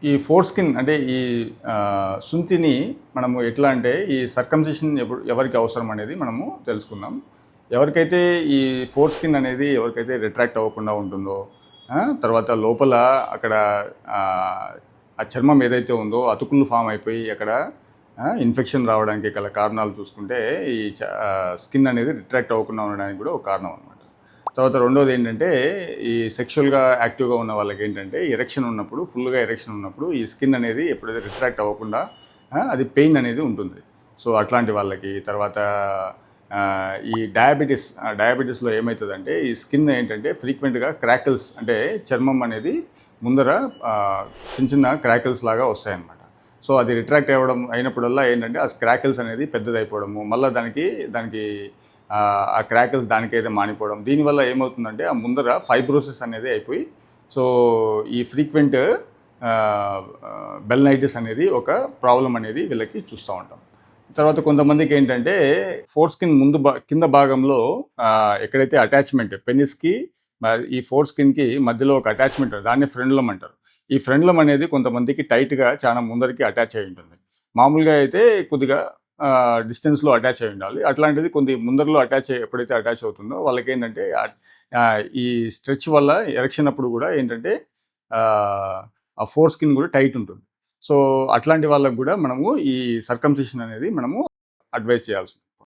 ఈ four skin అంటే ఈ సుంతిని మనము ఎట్లా అంటే ఈ సర్కంసిషన్ ఎవరికి అవసరం అనేది మనము తెలుసుకుందాం. ఎవరికైతే ఈ ఫోర్ స్కిన్ అనేది ఎవరికైతే రిట్రాక్ట్ అవ్వకుండా ఉంటుందో, తర్వాత లోపల అక్కడ ఆ చర్మం ఏదైతే ఉందో అతుకులు ఫామ్ అయిపోయి అక్కడ ఇన్ఫెక్షన్ రావడానికి గల కారణాలు చూసుకుంటే ఈ స్కిన్ అనేది రిట్రాక్ట్ అవ్వకుండా ఉండడానికి కూడా ఒక కారణం అనమాట. తర్వాత రెండోది ఏంటంటే ఈ సెక్షువల్గా యాక్టివ్గా ఉన్న వాళ్ళకి ఏంటంటే ఎరెక్షన్ ఉన్నప్పుడు, ఫుల్గా ఎరెక్షన్ ఉన్నప్పుడు ఈ స్కిన్ అనేది ఎప్పుడైతే రిట్రాక్ట్ అవ్వకుండా అది పెయిన్ అనేది ఉంటుంది. సో అట్లాంటి వాళ్ళకి, తర్వాత ఈ డయాబెటీస్లో ఏమవుతుందంటే ఈ స్కిన్ ఏంటంటే ఫ్రీక్వెంట్గా క్రాకిల్స్, అంటే చర్మం అనేది ముందర చిన్న చిన్న క్రాకిల్స్ లాగా వస్తాయన్నమాట. సో అది రిట్రాక్ట్ అయినప్పుడల్లా ఏంటంటే ఆ క్రాకిల్స్ అనేది పెద్దదైపోవడము, మళ్ళీ దానికి ఆ క్రాకిల్స్ దానికైతే మానిపోవడం, దీనివల్ల ఏమవుతుందంటే ఆ ముందర ఫైబ్రోసిస్ అనేది అయిపోయి, సో ఈ ఫ్రీక్వెంట్ బెల్నైటిస్ అనేది ఒక ప్రాబ్లం అనేది వీళ్ళకి చూస్తూ ఉంటాం. తర్వాత కొంతమందికి ఏంటంటే ఫోర్ స్కిన్ కింద భాగంలో ఎక్కడైతే అటాచ్మెంట్ పెనిస్కి ఈ ఫోర్ స్కిన్కి మధ్యలో ఒక అటాచ్మెంట్, దాన్ని ఫ్రెండ్లం అంటారు. ఈ ఫ్రెండ్లం అనేది కొంతమందికి టైట్గా చాలా ముందరికి అటాచ్ అయి ఉంటుంది. మామూలుగా అయితే కొద్దిగా డిస్టెన్స్లో అటాచ్ అయి ఉండాలి. అట్లాంటిది ముందరలో ఎప్పుడైతే అటాచ్ అవుతుందో వాళ్ళకి ఏంటంటే ఈ స్ట్రెచ్ వల్ల ఎరెక్షన్ అప్పుడు కూడా ఏంటంటే ఆ ఫోర్ స్కిన్ కూడా టైట్ ఉంటుంది. సో అట్లాంటి వాళ్ళకు కూడా మనము ఈ సర్కంసిషన్ అనేది మనము అడ్వైస్ చేయాల్సి ఉంటుంది.